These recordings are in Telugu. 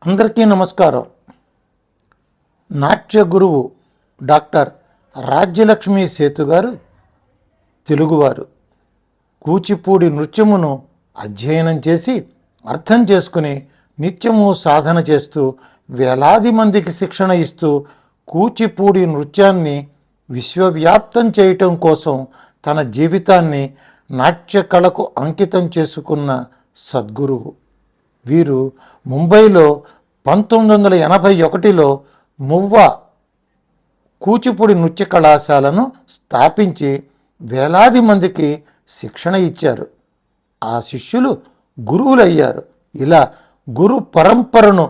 అందరికీ నమస్కారం. నాట్య గురువు డాక్టర్ రాజ్యలక్ష్మి సేతు గారు తెలుగువారు. కూచిపూడి నృత్యమును అధ్యయనం చేసి అర్థం చేసుకుని నిత్యము సాధన చేస్తూ వేలాది మందికి శిక్షణ ఇస్తూ కూచిపూడి నృత్యాన్ని విశ్వవ్యాప్తం చేయటం కోసం తన జీవితాన్ని నాట్య కళకు అంకితం చేసుకున్న సద్గురువు. వీరు ముంబైలో 1981లో మువ్వ కూచిపూడి నృత్య కళాశాలను స్థాపించి వేలాది మందికి శిక్షణ ఇచ్చారు. ఆ శిష్యులు గురువులయ్యారు. ఇలా గురు పరంపరను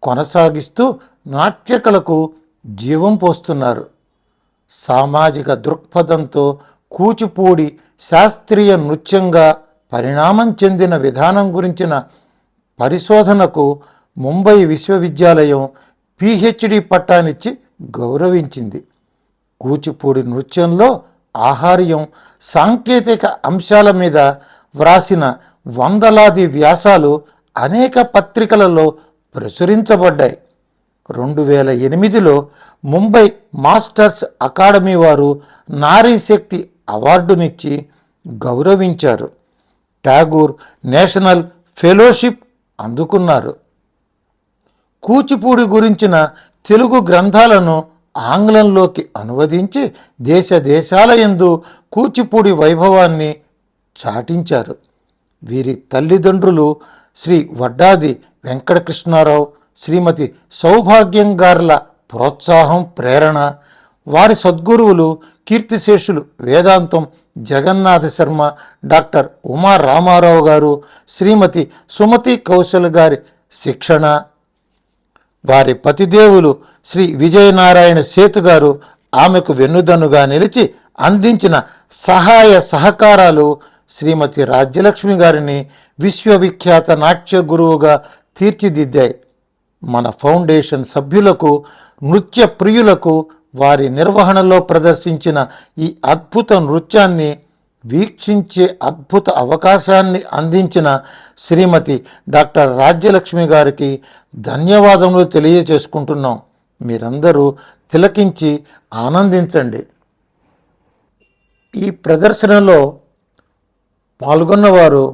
కొనసాగిస్తూ నాట్యకళకు జీవం పోస్తున్నారు. సామాజిక దృక్పథంతో కూచిపూడి శాస్త్రీయ నృత్యంగా పరిణామం చెందిన విధానం గురించిన పరిశోధనకు ముంబై విశ్వవిద్యాలయం పిహెచ్డి పట్టానిచ్చి గౌరవించింది. కూచిపూడి నృత్యంలో ఆహార్యం, సాంకేతిక అంశాల మీద వ్రాసిన వందలాది వ్యాసాలు అనేక పత్రికలలో ప్రచురించబడ్డాయి. 2008లో ముంబై మాస్టర్స్ అకాడమీ వారు నారీ శక్తి అవార్డునిచ్చి గౌరవించారు. ఠాగూర్ నేషనల్ ఫెలోషిప్ అందుకున్నారు. కూచిపూడి గురించిన తెలుగు గ్రంథాలను ఆంగ్లంలోకి అనువదించి దేశ దేశాల యందు కూచిపూడి వైభవాన్ని చాటించారు. వీరి తల్లిదండ్రులు శ్రీ వడ్డాది వెంకటకృష్ణారావు, శ్రీమతి సౌభాగ్యం గార్ల ప్రోత్సాహం, ప్రేరణ, వారి సద్గురువులు కీర్తిశేషులు వేదాంతం జగన్నాథ శర్మ, డాక్టర్ ఉమా రామారావు గారు, శ్రీమతి సుమతి కౌశల్ గారి శిక్షణ, వారి పతిదేవులు శ్రీ విజయనారాయణ సేతు గారు ఆమెకు వెన్నుదన్నుగా నిలిచి అందించిన సహాయ సహకారాలు శ్రీమతి రాజ్యలక్ష్మి గారిని విశ్వవిఖ్యాత నాట్య గురువుగా తీర్చిదిద్దాయి. మన ఫౌండేషన్ సభ్యులకు, నృత్య ప్రియులకు వారి నిర్వహణలో ప్రదర్శించిన ఈ అద్భుత నృత్యాన్ని వీక్షించే అద్భుత అవకాశాన్ని అందించిన శ్రీమతి డాక్టర్ రాజ్యలక్ష్మి గారికి ధన్యవాదములు తెలియజేసుకుంటున్నాం. మీరందరూ తిలకించి ఆనందించండి. ఈ ప్రదర్శనలో పాల్గొన్నవారు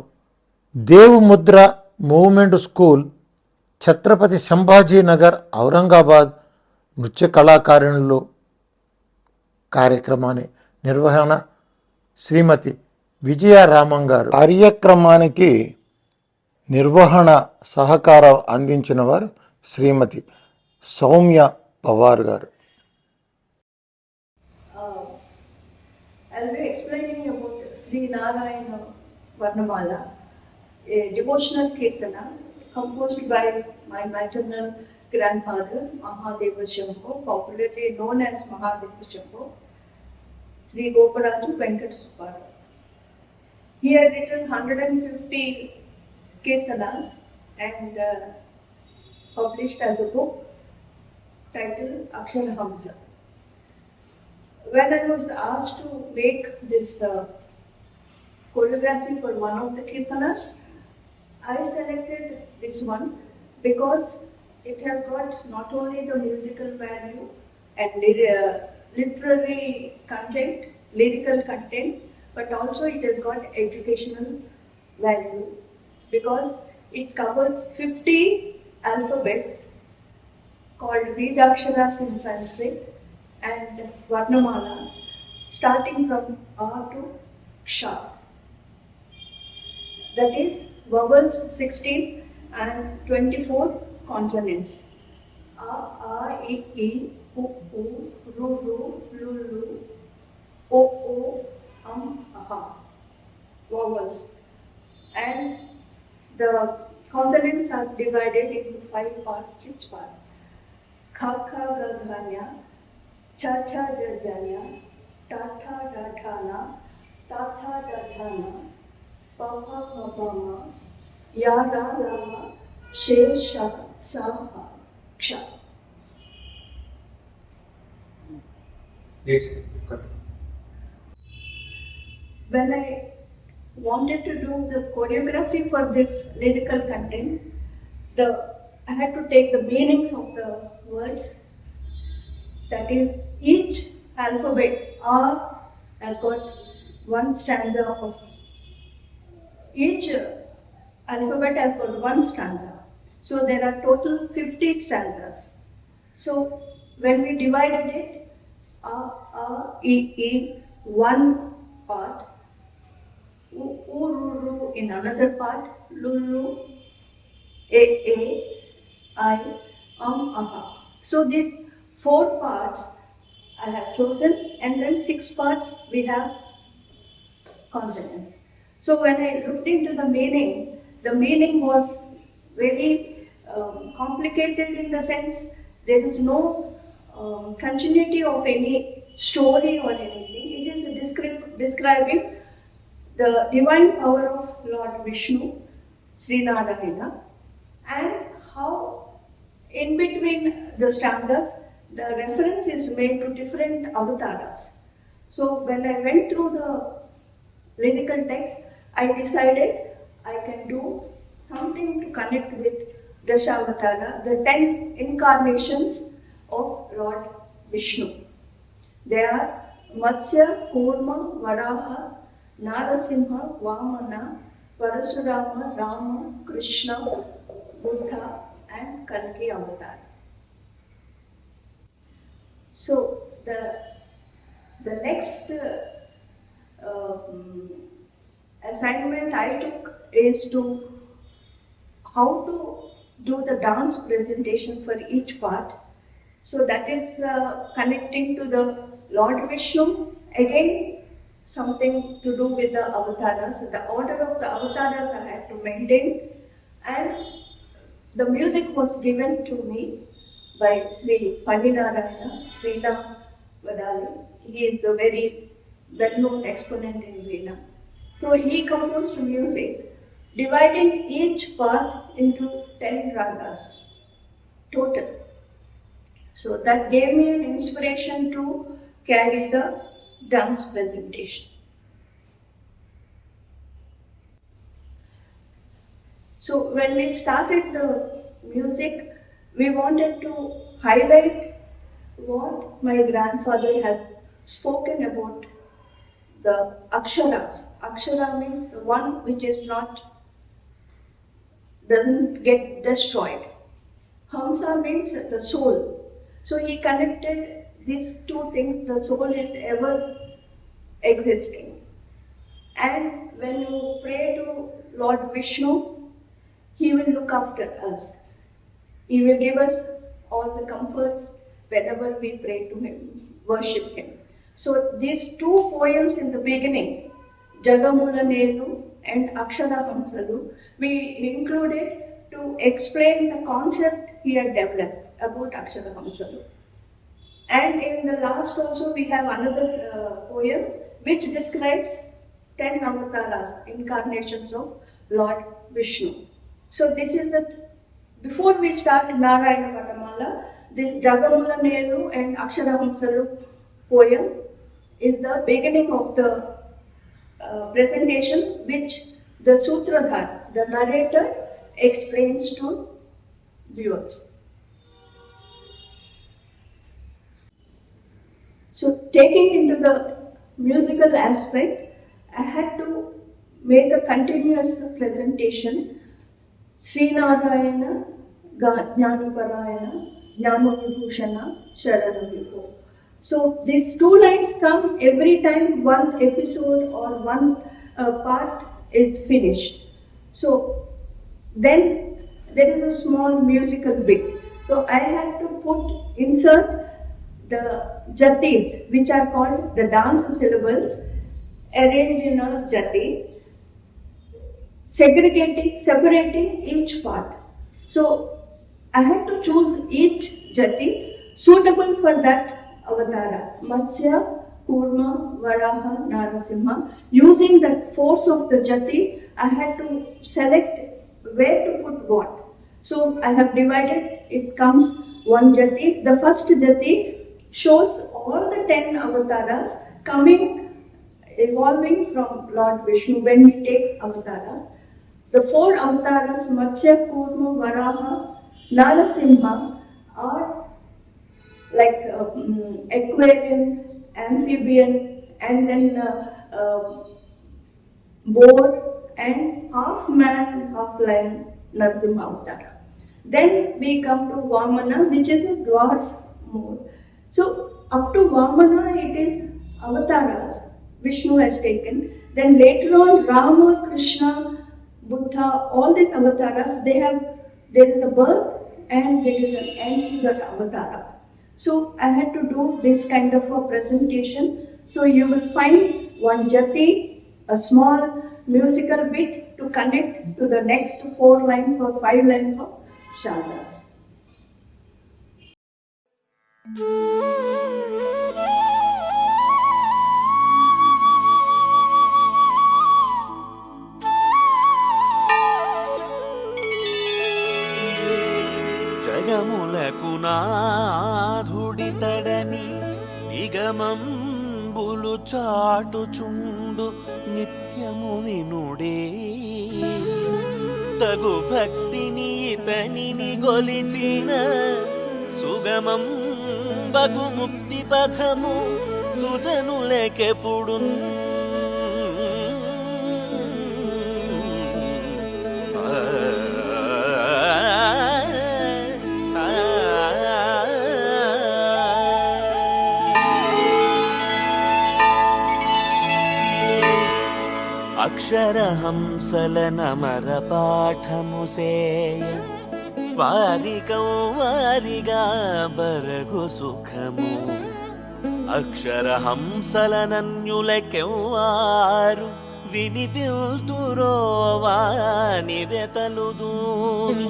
దేవుముద్ర మూవ్మెంట్ స్కూల్, ఛత్రపతి సంభాజీనగర్, ఔరంగాబాద్ నృత్య కళాకారులు. కార్యక్రమాన్ని నిర్వహణ శ్రీమతి విజయరామం గారు. కార్యక్రమానికి నిర్వహణ సహకారం అందించిన వారు శ్రీమతి సౌమ్య పవార్ గారు. I'll be explaining about Sri Narayana Varnamala, a devotional kirtana composed by my maternal grandfather, Mahadeva Shambho, popularly known as Mahadeva Shambho, Sri Goparaju Venkat Subbarao. He had written 150 kirtanas and published as a book titled Aksharahamsa. When I was asked to make this choreography for one of the kirtanas, I selected this one because it has got not only the musical value and literary content, lyrical content, but also it has got educational value because it covers 50 alphabets called Bijaksharas in Sanskrit and Varnamala, starting from A to Ksha. That is vowels 16 and 24 consonants. A, I, E, U, U, Ru, Ru, Lu, Lu, O, O, Aha. Vowels. And the consonants are divided into 5 parts, 6 parts. Kha, Kha, Ga, Gha, Nya, Cha, Cha, Ja, Ja, Nya, Ta, Tha, Da, Tha, Na, Ta, Tha, Da, Tha, Na, Pa, Pa, Ma, Pa, Ma, Ya, Da, La, Ma, She, Sha, Sa, Ha, Ksha. Yes. When I wanted to do the choreography for this lyrical content, the I had to take the meanings of the words. That is, each alphabet R has got one stanza of each alphabet has got one stanza. So there are total 50 stanzas. So when we divided it, E, one part, Ru in another part, Lulu, A, I, Aha. So these 4 parts I have chosen, and then 6 parts we have consonants. So when I looked into the meaning was very complicated in the sense there is no continuity of any story or anything. It is describing the divine power of Lord Vishnu, Sri Narayana, and how in between the stanzas the reference is made to different avatars. So when I went through the lyrical text, I decided I can do something to connect with Dashavatara, the 10 incarnations of Lord Vishnu. They are Matsya, Kurma, Varaha, Narasimha, Vamana, Parasurama, Rama, Krishna, Buddha, and Kalki Avatar. So the next assignment I took is to how to do the dance presentation for each part. So that is connecting to the Lord Vishnu, again something to do with the avatars. So the order of the avatars I had to maintain, and the music was given to me by Sri Pandinarayana, Veena Vadali. He is a very well-known exponent in Veena. So he composed music, dividing each part into 10 ragas total. So that gave me an inspiration to carry the dance presentation. So when we started the music, we wanted to highlight what my grandfather has spoken about the aksharas. Akshara means the one which is doesn't get destroyed. Hamsa means the soul. So he connected these two things. The soul is ever existing. And when you pray to Lord Vishnu, he will look after us. He will give us all the comforts whenever we pray to him, worship him. So these 2 poems in the beginning, Jagamula Nelu and Akshara Hamsalu, we included to explain the concept he had developed about Akshara Hamsalu. And in the last also we have another poem which describes 10 avatars, incarnations of Lord Vishnu. So this is before we start Narayana Varamala, this Jagamula Nelu and Akshara Hamsalu poem is the beginning of the presentation, which the Sutradhar, the narrator, explains to viewers. So taking into the musical aspect, I had to make a continuous presentation. Sri Narayana, Jnanaparayana, Jnanavibhushana, Sharanavibhu. So these 2 lines come every time one episode or one part is finished. So then there is a small musical bit. So I had to insert the jatis, which are called the dance syllables, arranged in a jati, separating each part. So I had to choose each jati suitable for that avatara, Matsya, Kurma, Varaha, Narasimha. Using the force of the jati, I had to select where to put what. So I have divided, it comes one jati. The first jati shows all the 10 avatars evolving from Lord Vishnu when he takes avatars. The 4 avatars, Matsya, Kurma, Varaha, Narasimha are like aquarian, amphibian, and then boar and half man, half lion Narasimha Avatar. Then we come to Vamana, which is a dwarf more. So up to Vamana it is avatars Vishnu has taken. Then later on Rama, Krishna, Buddha, all these avatars, there is a birth and there is an end to that avatara. So I had to do this kind of a presentation. So you will find one jati, a small musical bit to connect to the next 4 lines or 5 lines of Stardust. జగములకు నాధుడితడని నిగమంబులు చాటుచుండు నిత్యము వినుడే తగు భక్తిని ఇతనిని గొలిచిన సుగమం బగు ముక్తి పథము సుజనులకెప్పుడు అక్షరహంసల నమర పాఠము సేయ వారిగా బరగు సుఖము అక్షరహంసల నన్యులకెవ్వారు వినిపిల్తురో వాని వెతలుదూరు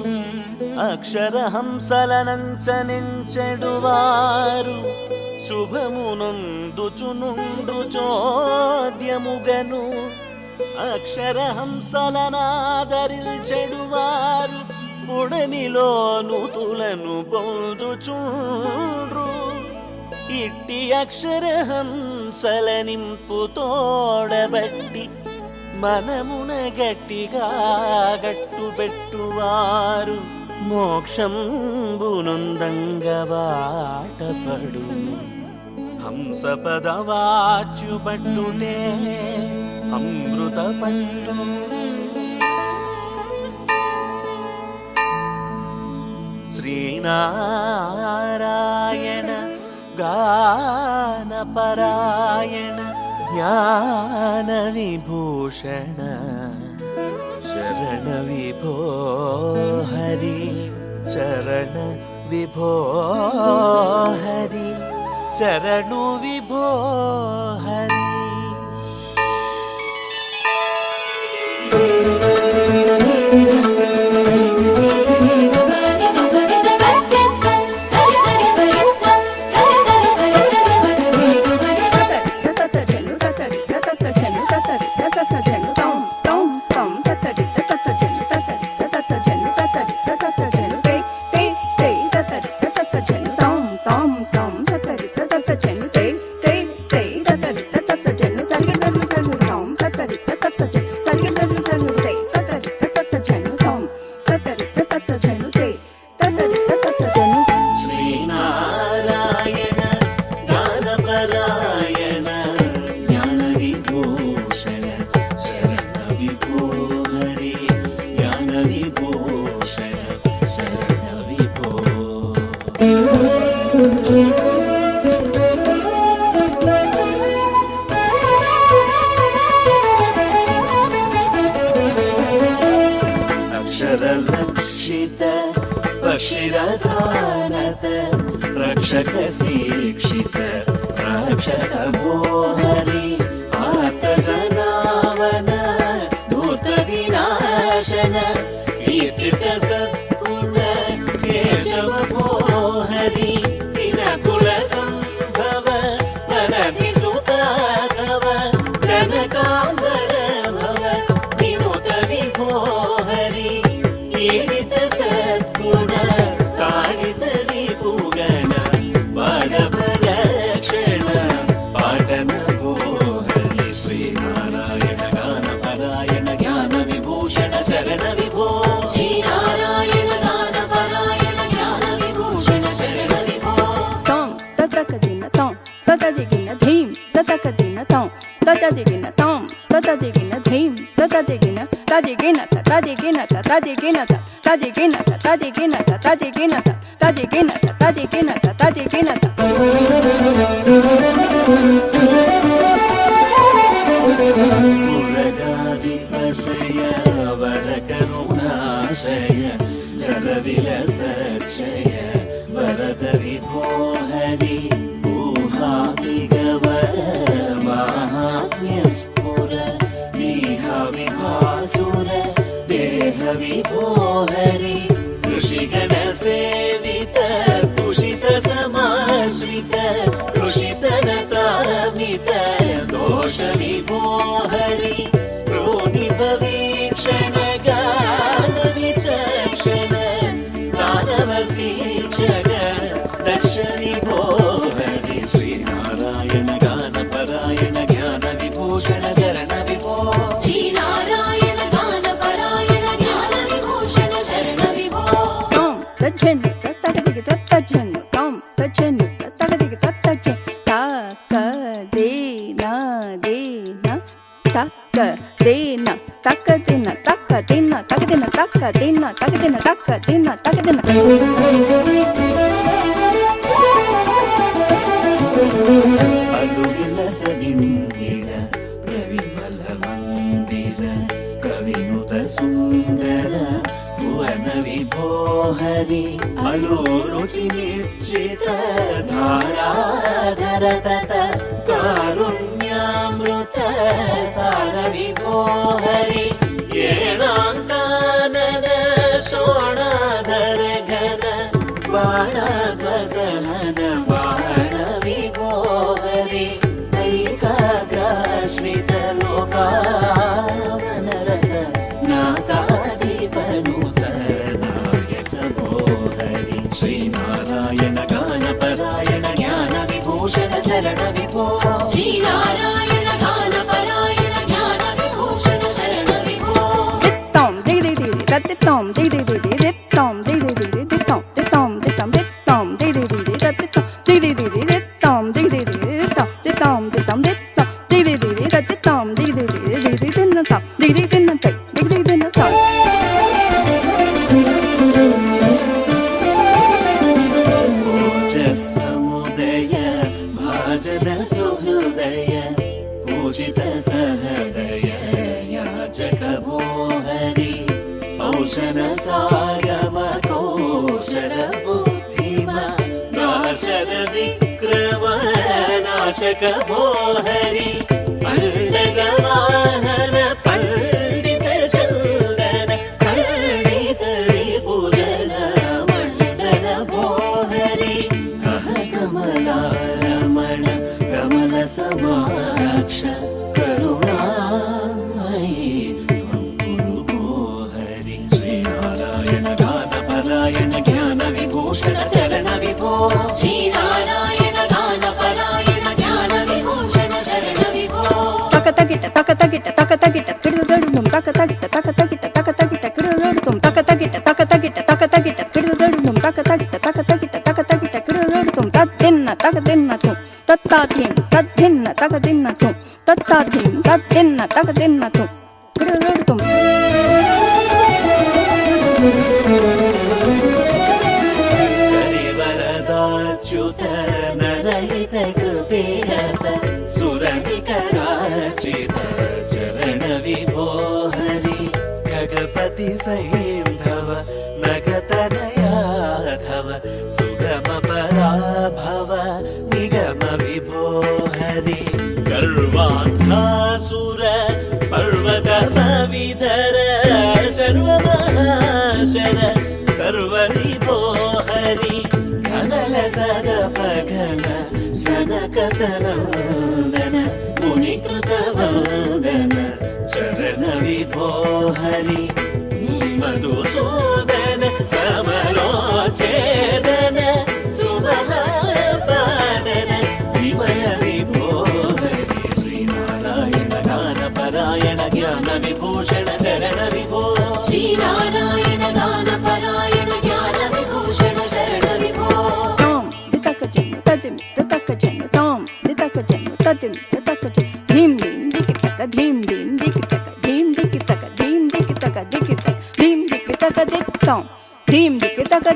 అక్షరహంసల నంచనించెడువారు శుభమునందుచునుండు చోద్యముగను అక్షరహంసలనాదరిల్చెడువారు పుడమిలో నుతులను పొందుచుండ్రు ఇట్టి అక్షరహంసల నింపు తోడబట్టి మనమున గట్టిగా గట్టుబెట్టువారు మోక్షంబునుందంగవాటపడును హంస పదవాచ్యుపట్టుటే అమృత పట్టు శ్రీనారాయణ గానపరాయణ జ్ఞాన విభూషణ శరణ విభో హరి శరణ విభో హరి శరణు విభో హరి अक्षरलक्षित पक्षिरधानत रक्षक शिक्षित राक्षस मोहरि आर्तजनावन दूत विनाशन कीर्तित सद्गुण केशव मोहरि दिनकुल संभव वनधि सुताधव जनकाम्बर भव विनुत विभो पीडित सद्गुण काडित रिपुगण पाडभरक्षण पाटन भो हरि श्रीनारायण गानपरायण ज्ञान विभूषण शरण विभो Shrinarayan गानपरायण tadiginata tadiginata tadiginata tadiginata tadiginata tadiginata tadiginata tadiginata ఉరగాధిపశయ వరకరుణాశయ గరవిలసక్షయ వరద విభో హరి ఊహావిగవర మాహాత్మ్యస్ఫుర దీహ విభాసుర దేహ విభో హరి ఋషిగణ సేవిత తుషిత సమాశ్రిత ఋషిత నతామిత దోష విభో హరి ప్రోనిభవీక్షణ గాన విచక్షణ దానవశీక్షణ దర్శ విభో హరి శ్రీనారాయణ గాన పరాయణ జ్ఞాన విభూషణ శరణ విభో శ్రీనారాయణ గాన పరాయణ జ్ఞాన విభూషణ శరణ విభో తాం తజ్జన్ను తత్తగదిగి తత్తజ్జన్ను తాం తజ్జన్ను తత్తగదిగి తత్తజ్జన్ తాక దేనా దేనా తక్క దేన తక్క దిన తక్క దిన తగదిన తక్క దిన తగదిన తక్క దిన తగదిన అలువిలసగిందిర ప్రవిమల మందిర కవినుత సుందర భువన విభో హరి అలోరుచి నిర్జిత ధారాధర తత కారుణ్యామృత సార విభో హరి ఏణాంకానన శోణాధర ఘన బాణధ్వసహన బాణ విభో హరి ఐకాగ్రాశ్రిత లోకావనరత నాకాధిపనుత నాయక భో హరి శ్రీనారాయణ గాన పరాయణ జ్ఞాన విభూషణ శరణ విభో శ్రీనారాయణ గాన పరాయణ జ్ఞాన విభూషణ శరణ విభో దిత్తాం దిగిదిగిది తత్తిత్తాం దిగిదిగిది దిత్తాం దిగిదిగిది దిత్తాం దిత్తాం దిత్తాం దిత్తాం దిగిదిగిది తత్తిత్తాం దిగిదిగిది దిత్తాం దిగిదిగిది దిత్తాం దిత్తాం దిత్తాం దిత్తాం దిగిదిగిది తత్తిత్తాం దిగిదిగిది దిగిదిగిదిన్నతాం దిగిదిగిదిన్నతై దిగిదిగిదిన్నతాం ఓజస్సముదయ భాజన సుహృదయ పూజిత సహృదయ యాచక భో హరి ఔషధ సాగమ కౌశల బుద్ధిమ నాశన విక్రమ నాశక భో హరి పండజ వాహన పండిత చందన పండిత పూజన మండన భో హరి అహ కమలారమణ కమల సమాక్ష కరుణామయీ త్వం గురు భో హరి శ్రీనారాయణ గాన పరాయణ జ్ఞాన విభూషణ శరణ విభో శ్రీనారాయణ గాన పరాయణ జ్ఞాన విభూషణ శరణ విభో తకతగిట తకతగిట తకతగిట కిడుదడుం తకతగిట తకతగిట తకతగిట కిడుదడుం తకతగిట తకతగిట తకతగిట కిడుదడుం తకతగిట తకతగిట తకతగిట కిడుదడుం తద్దిన్న తగదిన్నతు తత్తాధిం తద్దిన్న తగదిన్నతు తత్తాధిం తద్దిన్న తగదిన్నతు కిడుదడుం హరివరదాచ్యుత నరహిత కృతిరత సురనికరాచిత చరణ విభో హరి ఖగపతి సైంధవ నగతనయాధవ సుగమ పరాభవ నిగమ విభో హరి గర్వాంధాసుర పర్వతమ విధర సర్వమహాశర సర్వ విభో హరి ఘనల సగప ఘన శనక సనందన మునికృత వందన చరణ విభో హరి మధుసూదన సమలోచేదన సుమహాపాదన విమల విభో హరి శ్రీనారాయణ గాన పరాయణ జ్ఞాన విభూషణ శరణ విభో శ్రీనారాయణ గాన పరాయణ జ్ఞాన విభూషణ శరణ విభో తాం దితకజన్ను తదిమి దితకజన్ను తాం దితకజన్ను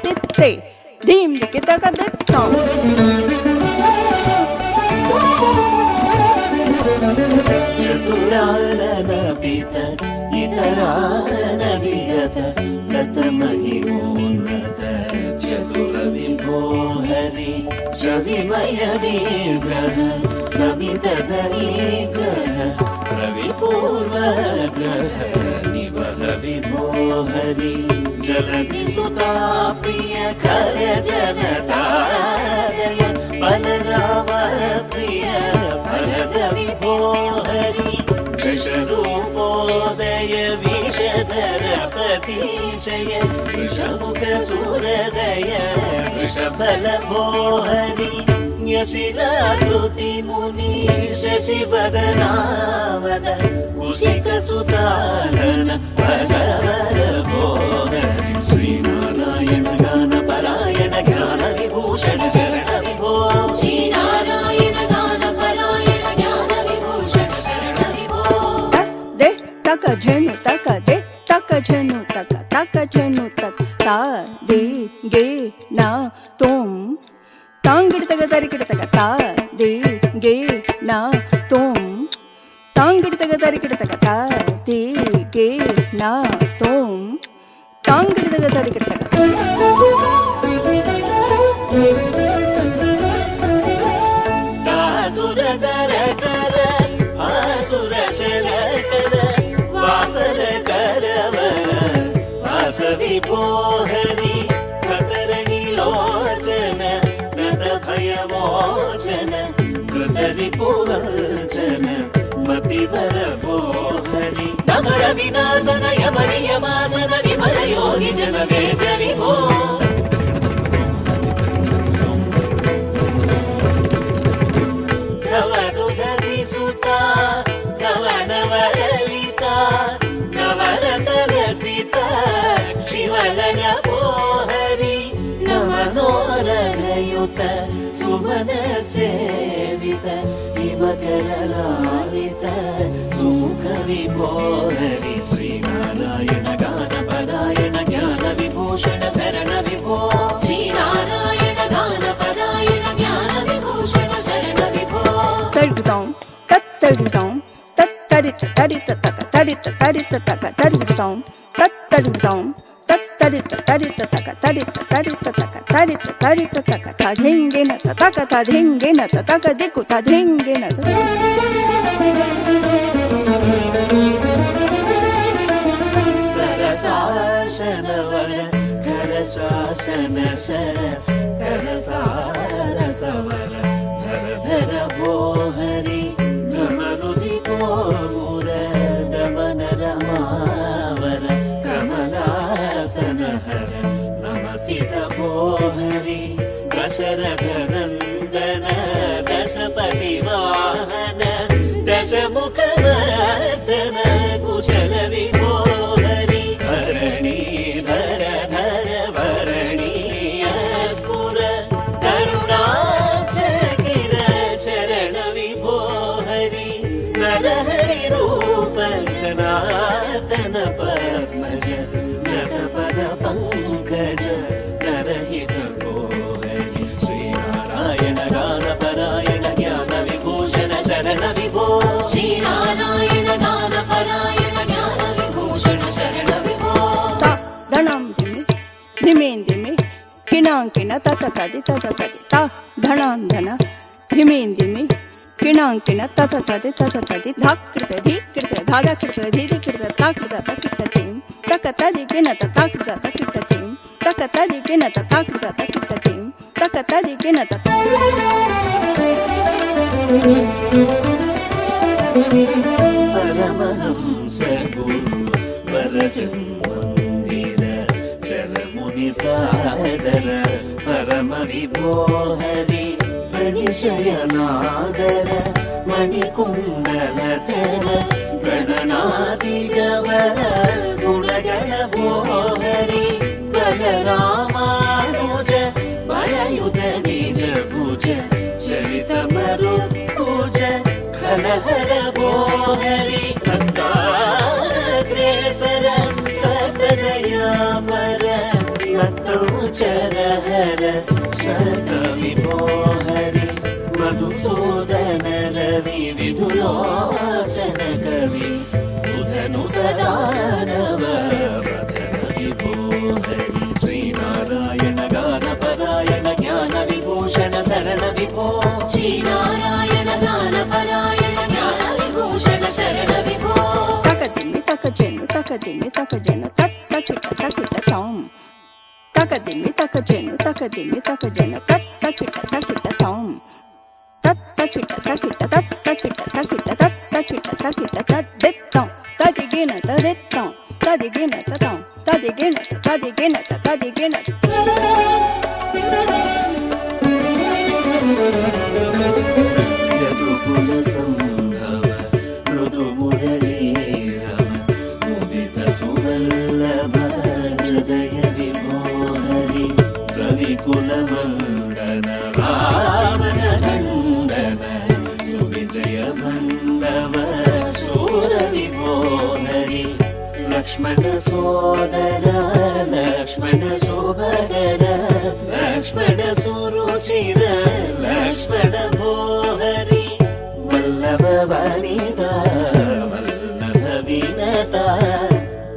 తిత్తే ధీం దికి తక దిత్తాం చతురానపిత ఇతరాన విగత గత మహిమోన్నత చతుర విభో హరి శ్రవిమయ విగ్రహ నమిత ధరీ గ్రహ రవి పూర్వ గ్రహ నివహ విభో హరి జలధి సుతా ప్రియ కర జనతాదయ బలరామ ప్రియ భరత విభో హరి శశరూపోదయ విషధర పతిశయ వృషముఖ సూరదయ వృషభల భో హరి న్యశిలాకృతి ముని శశివదనావద కుశిక సుతారణ వసవర భో హరి శ్రీనారాయణ గాన పరాయణ జ్ఞాన విభూషణ శరణ విభో శ్రీనారాయణ గాన పరాయణ జ్ఞాన విభూషణ శరణ విభో దే తక ఝను తక దే తక ఝను తక తక ఝను తక తా దే గే నా తుమ్ తాంగిడి తగ తరికిడి తగ తా దే గే నా తుమ్ తాంగిడి తగ తరికిడి తగ తా దే గే నా తుమ్ తాంగిడి తగ తరికిడి తగ కాసుర కర కర ఆసుర శర కర వాసర కరవర వాస విభో హరి కతరణి లోచన నత భయమోచన కృత విపువచన మతివర భో హరి నమర వినాశన యమనియమాసన విమల యోగి జన వేద విభో నవదుధరి సుతా నవనవలలితా నవరతనసిత శివలన భో హరి నమనోరగయుత సుమన సేవిత హిమకర లాలిత సుముఖ విభో హరి శ్రీనారాయణ గాన పరాయణ జ్ఞాన విభూషణ శరణ విభో శ్రీనారాయణ గాన పరాయణ జ్ఞాన విభూషణ శరణ విభో తరుగుతాం తత్తరుగుతాం తత్తరిత తరిత తక తరిత తరిత తక తరుగుతాం తత్తరుగుతాం తత్తరిత తరిత తక తరిత తరిత తక తరిత తరిత తక తధింగిన తక తధింగిన తక దిక్కు తధింగిన కర శాసన వర కర శాసన శర కర సారస వర ధర ధర భో హరి ధమరుది కోముర దమన రమావర కమలాసన హర నమసిత భో హరి దశరథ నందన దశపతి వాహన దశముఖ వర్ధన కుశల విభో హరి ధరణీ ధర ధర వరణీయ స్ఫుర కరుణాచకిర చరణ విభో హరి నరహరి రూప జనార్దన పద్మజ నరపద పంకజ నరహిత భో హరి శ్రీనారాయణ గాన పరాయణ జ్ఞాన విభూషణ శరణ విభో శ్రీనారాయణ గాన పరాయణ జ్ఞాన విభూషణ శరణ విభో తా ధణం ధిమి ధిమేం ధిమి కిణాంకిన తతకది తతకది తా ధణాం ధన ధిమేం ధిమి కిణాంకిన తతకది తతకది ధాకృత ధీకృత ధాదకృత ధీదికృత తాకృత తకిట చిం తక తది కిన తతాకృత తకిట చిం తక తది కిన తతాకృత తకిట చిం తక తది కిన పరమహంస గురు వరహం మందిర చరముని సాదర పరమ విభో హరి ప్రణిశయనాదర మణికుండలధర గణనాది గవర గుణగణ భో హరి బలరామానుజ బలయుధ నిజ భుజ చరిత మరుత్తుజ కలహర భో హరి భక్తాగ్రేసర సకదయాపర నత్రౌ చ हर हर सकवि भो हरि मधुसूदन रवि विधुलोचन कवि उधनुत दानव मदन विभो हरि श्रीनारायण गानपरायण ज्ञान विभूषण शरण विभो श्रीनारायण गानपरायण ज्ञान विभूषण शरण विभो తకదిమి తకజను తకదిమి తకజను తత్ తకిట తకిట తాం తకదిమి తకజను తకదిమి తకజను తత్ తకిట తకిట తాం తత్ తకిట తకిట తత్ తకిట తకిట తత్ తకిట తకిట తద్దిత్తం తదిగిన తదిత్తం తదిగిన తతాం తదిగిన తదిగిన తదిగిన यदुकुल संभव मृदु मुरलीरव मुदित सुवल्लभ हृदय विभो हरि रविकुल मंडन रावण खंडन सुविजय मंडव शूर विभो हरि लक्ष्मण सोदर लक्ष्मण सुभगर लक्ष्मण सुरुचिर लक्ष्मण भो हरि वल्लभ वनिता वल्लभ विनता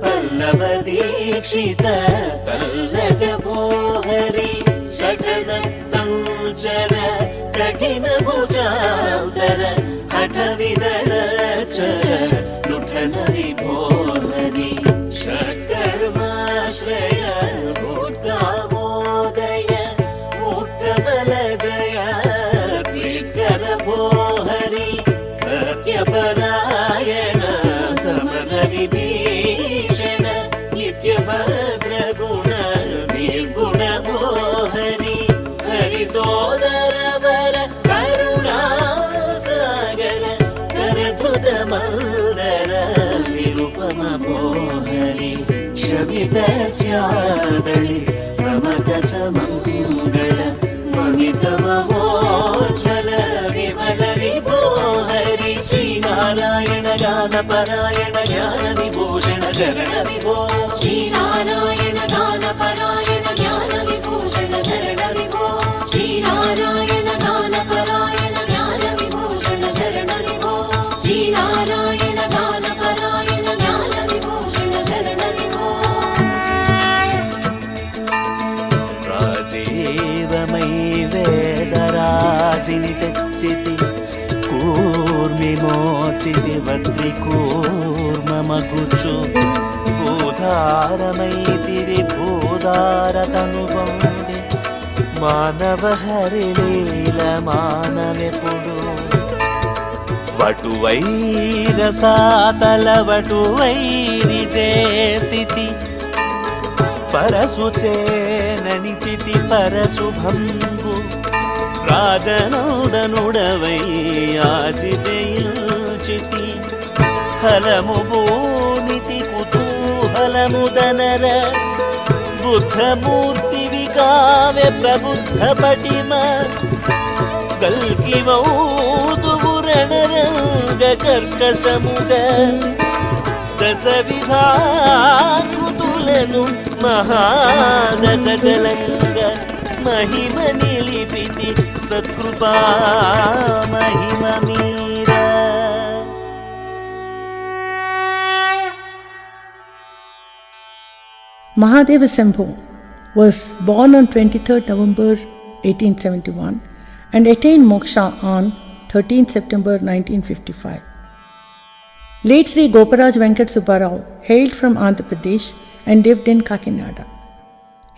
पल्लव दीक्षित तल्लज भो हरि शठन कंचन कठिन भुजान्तर हठविदल चर लुठन विभो हरि षट्कर्माश्रय भूट्कामोदय भूट्कबल जय त्रिट्कर भो हरि सत्यपरायण समर विभीषण नित्यभद्रगुण निर्गुण भो हरि हरिसोदर वर करुणासागर करधृत मल्दर निरुपम भो हरि शमित स्यादळि समकच मंगल ममित महोज्वल विमल विभो हरि श्रीनारायण गानपरायण ज्ञान विभूषण शरण विभो श्रीनारायण गानपरायण ज्ञान विभूषण शरण विभो श्रीनारायण गानपरायण ज्ञान विभूषण शरण विभो श्रीनारायण गानपरायण ज्ञान विभूषण शरण विभो राजीवमयी वेदराजिनि तेच्चिति कूर्मिमोचिति वक्त्रिकूर्ममगुचु भूधारमैति विभूधारतनुबन्धे मानव हरिलील मानवेपुडु वटुवैरसातल वटुवैरि जेसिति परसुचे ननिचिति परशुभंगु राजनौदनुडवै आजि जयिल्चिति फलमुबूनिति कुतूहलमुदनर बुद्धमूर्ति विकाव्य प्रबुद्ध पटिम कल्किवौदुबुरणरंग कर्कशमुग दशविधाकृतुలను महादश जलंग महिम निलिपिति सत्कृपा महिम Meera Mahadeva Sambhu was born on 23rd November 1871 and attained moksha on 13th September 1955. Late Sri Goparaj Venkat Subbarao hailed from Andhra Pradesh and lived in Kakinada.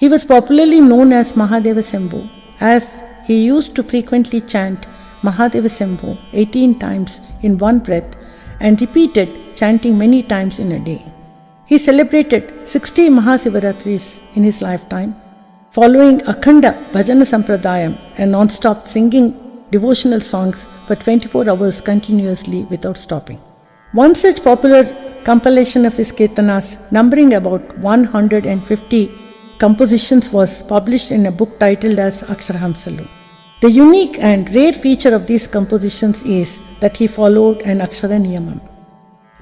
He was popularly known as Mahadeva Sambhu as he used to frequently chant Mahadeva Sambhu 18 times in one breath and repeated chanting many times in a day. He celebrated 60 Mahasivaratris in his lifetime, following Akhanda Bhajana Sampradayam and non-stop singing devotional songs for 24 hours continuously without stopping. One such popular compilation of his kirtanas, numbering about 150 compositions, was published in a book titled as Aksharahamsalu. The unique and rare feature of these compositions is that he followed an Akshara Niyamam.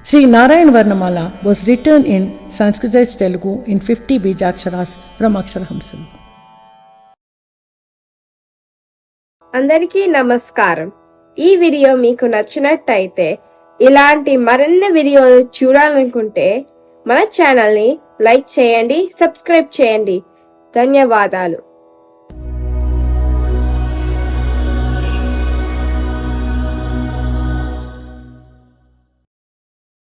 Sri Narayan Varnamala was written in Sanskritized Telugu in 50 Bijaksharas from Aksharahamsalu. అందరికీ నమస్కారం. ఈ వీడియో మీకు నచ్చినట్టయితే ఇలాంటి మరిన్ని వీడియోలు చూడాలనుకుంటే మన ఛానల్ని లైక్ చేయండి, సబ్స్క్రైబ్ చేయండి. ధన్యవాదాలు.